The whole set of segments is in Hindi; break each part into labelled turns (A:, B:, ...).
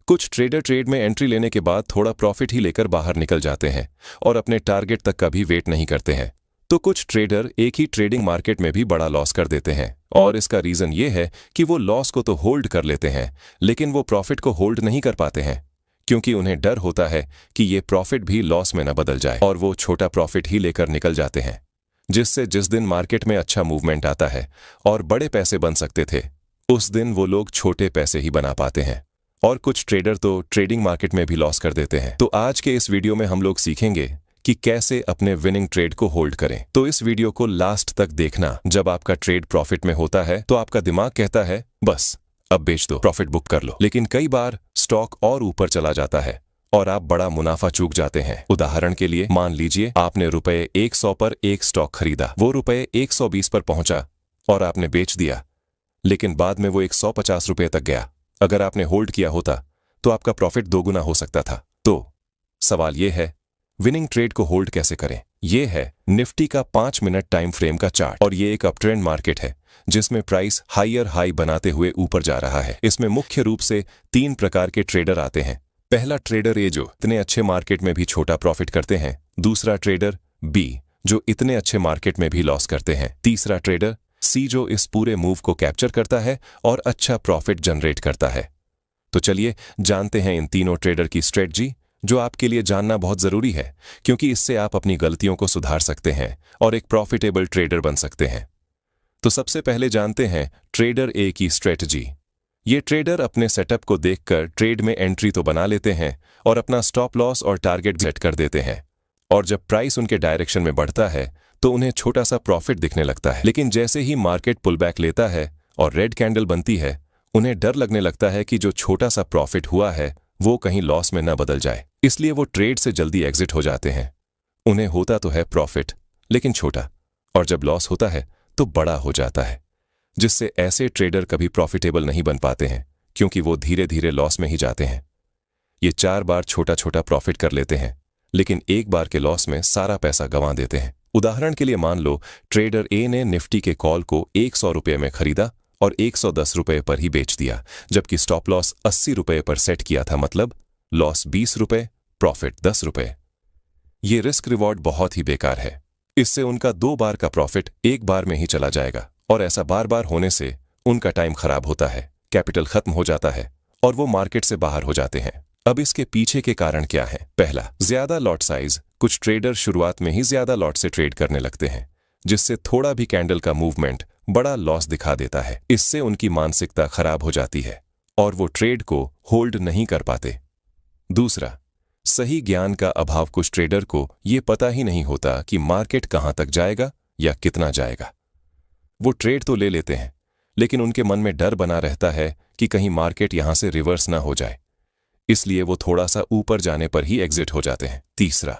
A: कुछ ट्रेडर ट्रेड में एंट्री लेने के बाद थोड़ा प्रॉफिट ही लेकर बाहर निकल जाते हैं और अपने टारगेट तक का भी वेट नहीं करते हैं। तो कुछ ट्रेडर एक ही ट्रेडिंग मार्केट में भी बड़ा लॉस कर देते हैं और इसका रीजन ये है कि वो लॉस को तो होल्ड कर लेते हैं लेकिन वो प्रॉफिट को होल्ड नहीं कर पाते हैं, क्योंकि उन्हें डर होता है कि ये प्रॉफिट भी लॉस में न बदल जाए और वो छोटा प्रॉफिट ही लेकर निकल जाते हैं, जिससे जिस दिन मार्केट में अच्छा मूवमेंट आता है और बड़े पैसे बन सकते थे, उस दिन वो लोग छोटे पैसे ही बना पाते हैं। और कुछ ट्रेडर तो ट्रेडिंग मार्केट में भी लॉस कर देते हैं। तो आज के इस वीडियो में हम लोग सीखेंगे कि कैसे अपने विनिंग ट्रेड को होल्ड करें। तो इस वीडियो को लास्ट तक देखना। जब आपका ट्रेड प्रॉफिट में होता है तो आपका दिमाग कहता है बस अब बेच दो, प्रॉफिट बुक कर लो। लेकिन कई बार स्टॉक और ऊपर चला जाता है और आप बड़ा मुनाफा चूक जाते हैं। उदाहरण के लिए मान लीजिए आपने ₹100 पर एक स्टॉक खरीदा, वो ₹120 पर पहुंचा और आपने बेच दिया, लेकिन बाद में वो ₹150 तक गया। अगर आपने होल्ड किया होता तो आपका प्रॉफिट दोगुना हो सकता था। तो सवाल ये है, विनिंग ट्रेड को होल्ड कैसे करें? ये है निफ्टी का 5 मिनट टाइम फ्रेम का चार्ट और ये एक अपट्रेंड मार्केट है जिसमें प्राइस हायर हाई बनाते हुए ऊपर जा रहा है। इसमें मुख्य रूप से 3 प्रकार के ट्रेडर आते हैं। पहला ट्रेडर ए जो इतने अच्छे मार्केट में भी छोटा प्रॉफिट करते हैं, दूसरा ट्रेडर बी जो इतने अच्छे मार्केट में भी लॉस करते हैं, तीसरा ट्रेडर सी जो इस पूरे मूव को कैप्चर करता है और अच्छा प्रॉफिट जनरेट करता है। तो चलिए जानते हैं इन तीनों ट्रेडर की स्ट्रेटजी, जो आपके लिए जानना बहुत जरूरी है, क्योंकि इससे आप अपनी गलतियों को सुधार सकते हैं और एक प्रॉफिटेबल ट्रेडर बन सकते हैं। तो सबसे पहले जानते हैं ट्रेडर ए की स्ट्रेटजी। ये ट्रेडर अपने सेटअप को देखकर ट्रेड में एंट्री तो बना लेते हैं और अपना स्टॉप लॉस और टारगेट सेट कर देते हैं, और जब प्राइस उनके डायरेक्शन में बढ़ता है तो उन्हें छोटा सा प्रॉफिट दिखने लगता है। लेकिन जैसे ही मार्केट पुल बैक लेता है और रेड कैंडल बनती है, उन्हें डर लगने लगता है कि जो छोटा सा प्रॉफिट हुआ है वो कहीं लॉस में न बदल जाए, इसलिए वो ट्रेड से जल्दी एग्जिट हो जाते हैं। उन्हें होता तो है प्रॉफिट, लेकिन छोटा, और जब लॉस होता है तो बड़ा हो जाता है, जिससे ऐसे ट्रेडर कभी प्रॉफिटेबल नहीं बन पाते हैं, क्योंकि वो धीरे धीरे लॉस में ही जाते हैं। ये 4 बार छोटा छोटा प्रॉफिट कर लेते हैं, लेकिन एक बार के लॉस में सारा पैसा गंवा देते हैं। उदाहरण के लिए मान लो ट्रेडर ए ने निफ्टी के कॉल को ₹100 में खरीदा और ₹110 पर ही बेच दिया, जबकि स्टॉप लॉस ₹80 पर सेट किया था, मतलब लॉस ₹20, प्रॉफिट ₹10। ये रिस्क रिवॉर्ड बहुत ही बेकार है। इससे उनका 2 बार का प्रॉफिट एक बार में ही चला जाएगा, और ऐसा बार बार होने से उनका टाइम खराब होता है, कैपिटल खत्म हो जाता है और वो मार्केट से बाहर हो जाते हैं। अब इसके पीछे के कारण क्या है? पहला, ज्यादा लॉट साइज। कुछ ट्रेडर शुरुआत में ही ज्यादा लॉट से ट्रेड करने लगते हैं, जिससे थोड़ा भी कैंडल का मूवमेंट बड़ा लॉस दिखा देता है। इससे उनकी मानसिकता खराब हो जाती है और वो ट्रेड को होल्ड नहीं कर पाते। दूसरा, सही ज्ञान का अभाव। कुछ ट्रेडर को ये पता ही नहीं होता कि मार्केट कहां तक जाएगा या कितना जाएगा। वो ट्रेड तो ले लेते हैं, लेकिन उनके मन में डर बना रहता है कि कहीं मार्केट यहां से रिवर्स ना हो जाए, इसलिए वो थोड़ा सा ऊपर जाने पर ही एग्जिट हो जाते हैं। तीसरा,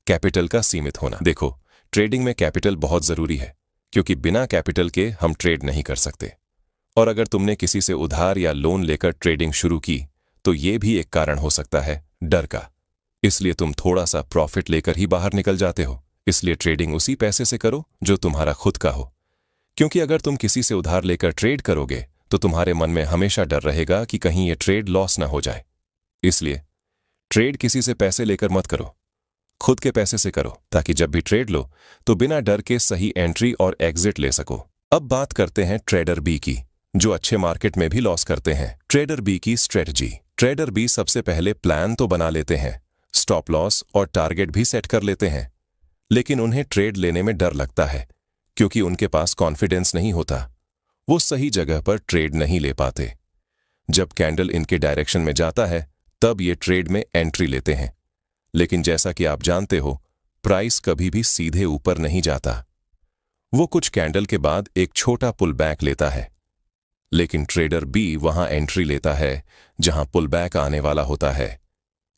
A: कैपिटल का सीमित होना। देखो, ट्रेडिंग में कैपिटल बहुत जरूरी है, क्योंकि बिना कैपिटल के हम ट्रेड नहीं कर सकते। और अगर तुमने किसी से उधार या लोन लेकर ट्रेडिंग शुरू की तो ये भी एक कारण हो सकता है डर का, इसलिए तुम थोड़ा सा प्रॉफिट लेकर ही बाहर निकल जाते हो। इसलिए ट्रेडिंग उसी पैसे से करो जो तुम्हारा खुद का हो, क्योंकि अगर तुम किसी से उधार लेकर ट्रेड करोगे तो तुम्हारे मन में हमेशा डर रहेगा कि कहीं ये ट्रेड लॉस ना हो जाए। इसलिए ट्रेड किसी से पैसे लेकर मत करो, खुद के पैसे से करो, ताकि जब भी ट्रेड लो तो बिना डर के सही एंट्री और एग्जिट ले सको। अब बात करते हैं ट्रेडर बी की, जो अच्छे मार्केट में भी लॉस करते हैं। ट्रेडर बी की स्ट्रेटजी। ट्रेडर बी सबसे पहले प्लान तो बना लेते हैं, स्टॉप लॉस और टारगेट भी सेट कर लेते हैं, लेकिन उन्हें ट्रेड लेने में डर लगता है, क्योंकि उनके पास कॉन्फिडेंस नहीं होता। वो सही जगह पर ट्रेड नहीं ले पाते। जब कैंडल इनके डायरेक्शन में जाता है तब ये ट्रेड में एंट्री लेते हैं, लेकिन जैसा कि आप जानते हो, प्राइस कभी भी सीधे ऊपर नहीं जाता। वो कुछ कैंडल के बाद एक छोटा पुल बैक लेता है, लेकिन ट्रेडर बी वहां एंट्री लेता है जहां पुल बैक आने वाला होता है।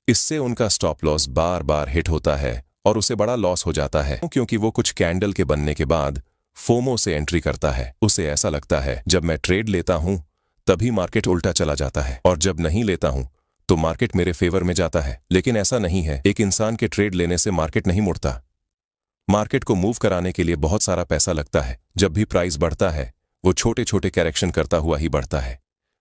A: इससे उनका स्टॉप लॉस बार बार हिट होता है और उसे बड़ा लॉस हो जाता है, क्योंकि वो कुछ कैंडल के बनने के बाद फोमो से एंट्री करता है। उसे ऐसा लगता है जब मैं ट्रेड लेता हूं तभी मार्केट उल्टा चला जाता है, और जब नहीं लेता हूं तो मार्केट मेरे फेवर में जाता है। लेकिन ऐसा नहीं है। एक इंसान के ट्रेड लेने से मार्केट नहीं मुड़ता। मार्केट को मूव कराने के लिए बहुत सारा पैसा लगता है। जब भी प्राइस बढ़ता है वो छोटे छोटे करेक्शन करता हुआ ही बढ़ता है,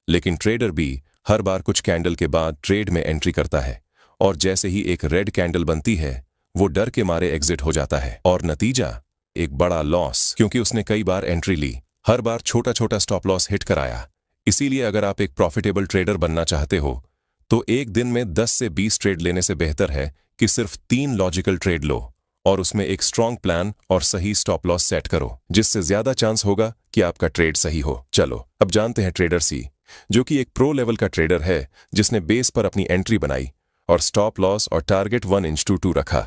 A: लेकिन ट्रेडर बी हर बार कुछ कैंडल के बाद ट्रेड में एंट्री करता है और जैसे ही एक रेड कैंडल बनती है वो डर के मारे एग्जिट हो जाता है और नतीजा एक बड़ा लॉस, क्योंकि उसने कई बार एंट्री ली, हर बार छोटा छोटा स्टॉप लॉस हिट कराया। इसीलिए अगर आप एक प्रॉफिटेबल ट्रेडर बनना चाहते हो तो एक दिन में 10 से 20 ट्रेड लेने से बेहतर है कि सिर्फ 3 लॉजिकल ट्रेड लो और उसमें एक स्ट्रॉन्ग प्लान और सही स्टॉप लॉस सेट करो, जिससे ज्यादा चांस होगा कि आपका ट्रेड सही हो। चलो अब जानते हैं ट्रेडर सी, जो कि एक प्रो लेवल का ट्रेडर है, जिसने बेस पर अपनी एंट्री बनाई और स्टॉप लॉस और टारगेट 1:2 रखा।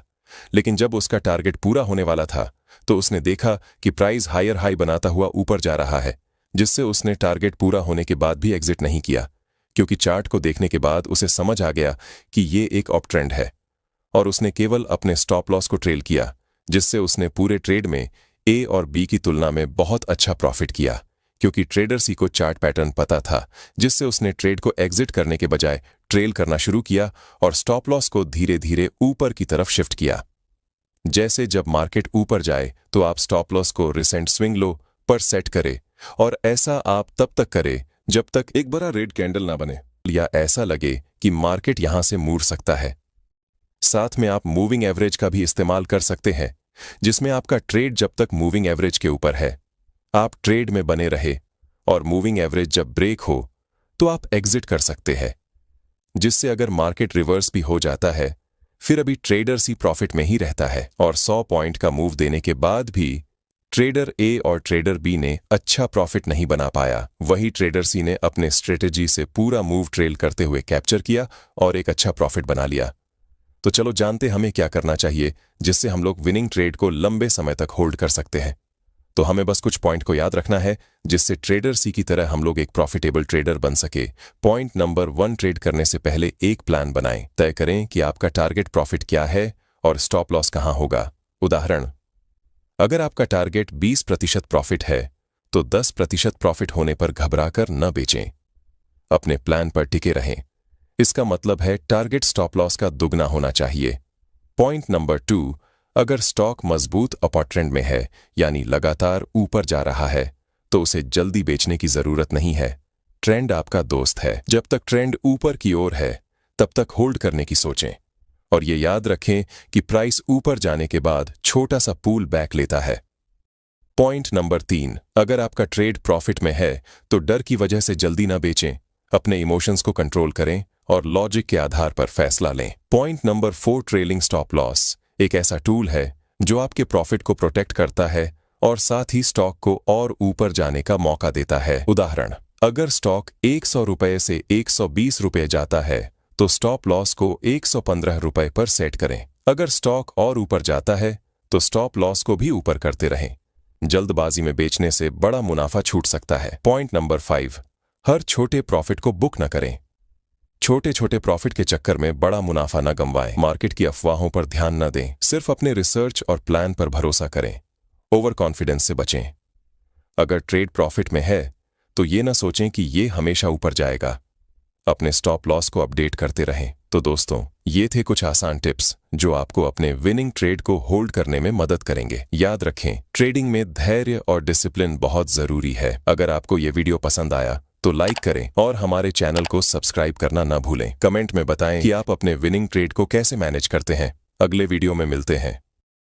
A: लेकिन जब उसका टारगेट पूरा होने वाला था तो उसने देखा कि प्राइस हायर हाई बनाता हुआ ऊपर जा रहा है, जिससे उसने टारगेट पूरा होने के बाद भी एग्जिट नहीं किया, क्योंकि चार्ट को देखने के बाद उसे समझ आ गया कि ये एक अप ट्रेंड है और उसने केवल अपने स्टॉप लॉस को ट्रेल किया, जिससे उसने पूरे ट्रेड में ए और बी की तुलना में बहुत अच्छा प्रॉफिट किया, क्योंकि ट्रेडर सी को चार्ट पैटर्न पता था, जिससे उसने ट्रेड को एग्जिट करने के बजाय ट्रेल करना शुरू किया और स्टॉप लॉस को धीरे धीरे ऊपर की तरफ शिफ्ट किया। जैसे जब मार्केट ऊपर जाए तो आप स्टॉप लॉस को रिसेंट स्विंग लो पर सेट करें, और ऐसा आप तब तक करें जब तक एक बड़ा रेड कैंडल ना बने या ऐसा लगे कि मार्केट यहां से मुड़ सकता है। साथ में आप मूविंग एवरेज का भी इस्तेमाल कर सकते हैं, जिसमें आपका ट्रेड जब तक मूविंग एवरेज के ऊपर है आप ट्रेड में बने रहे और मूविंग एवरेज जब ब्रेक हो तो आप एग्जिट कर सकते हैं, जिससे अगर मार्केट रिवर्स भी हो जाता है फिर अभी ट्रेडर सी प्रॉफिट में ही रहता है और 100 पॉइंट का मूव देने के बाद भी ट्रेडर ए और ट्रेडर बी ने अच्छा प्रॉफिट नहीं बना पाया। वही ट्रेडर सी ने अपने स्ट्रेटेजी से पूरा मूव ट्रेल करते हुए कैप्चर किया और एक अच्छा प्रॉफिट बना लिया। तो चलो जानते हमें क्या करना चाहिए जिससे हम लोग विनिंग ट्रेड को लंबे समय तक होल्ड कर सकते हैं। तो हमें बस कुछ पॉइंट को याद रखना है जिससे ट्रेडर सी की तरह हम लोग एक प्रॉफिटेबल ट्रेडर बन सके। पॉइंट नंबर 1, ट्रेड करने से पहले एक प्लान बनाएं। तय करें कि आपका टारगेट प्रॉफिट क्या है और स्टॉप लॉस कहां होगा। उदाहरण, अगर आपका टारगेट 20% प्रॉफिट है तो 10% प्रॉफिट होने पर घबराकर न बेचें, अपने प्लान पर टिके रहें। इसका मतलब है टारगेट स्टॉप लॉस का दुगना होना चाहिए। पॉइंट नंबर 2, अगर स्टॉक मजबूत अपर ट्रेंड में है यानी लगातार ऊपर जा रहा है तो उसे जल्दी बेचने की जरूरत नहीं है। ट्रेंड आपका दोस्त है। जब तक ट्रेंड ऊपर की ओर है तब तक होल्ड करने की सोचें और ये याद रखें कि प्राइस ऊपर जाने के बाद छोटा सा पुल बैक लेता है। पॉइंट नंबर 3, अगर आपका ट्रेड प्रॉफिट में है तो डर की वजह से जल्दी ना बेचें, अपने इमोशंस को कंट्रोल करें और लॉजिक के आधार पर फैसला लें। Point number 4, trailing stop loss एक ऐसा टूल है जो आपके प्रॉफिट को प्रोटेक्ट करता है और साथ ही स्टॉक को और ऊपर जाने का मौका देता है। उदाहरण, अगर स्टॉक 100 रुपए से 120 रुपए जाता है तो स्टॉप लॉस को 115 रुपए पर सेट करें। अगर स्टॉक और ऊपर जाता है तो स्टॉप लॉस को भी ऊपर करते रहें। जल्दबाजी में बेचने से बड़ा मुनाफा छूट सकता है। पॉइंट नंबर 5, हर छोटे प्रॉफिट को बुक न करें। छोटे छोटे प्रॉफिट के चक्कर में बड़ा मुनाफा न गंवाएं। मार्केट की अफवाहों पर ध्यान न दें, सिर्फ अपने रिसर्च और प्लान पर भरोसा करें। ओवर कॉन्फिडेंस से बचें। अगर ट्रेड प्रॉफिट में है तो ये न सोचें कि ये हमेशा ऊपर जाएगा। अपने स्टॉप लॉस को अपडेट करते रहें। तो दोस्तों, ये थे कुछ आसान टिप्स जो आपको अपने विनिंग ट्रेड को होल्ड करने में मदद करेंगे। याद रखें, ट्रेडिंग में धैर्य और डिसिप्लिन बहुत जरूरी है। अगर आपको ये वीडियो पसंद आया तो लाइक करें और हमारे चैनल को सब्सक्राइब करना न भूलें। कमेंट में बताएं कि आप अपने विनिंग ट्रेड को कैसे मैनेज करते हैं। अगले वीडियो में मिलते हैं।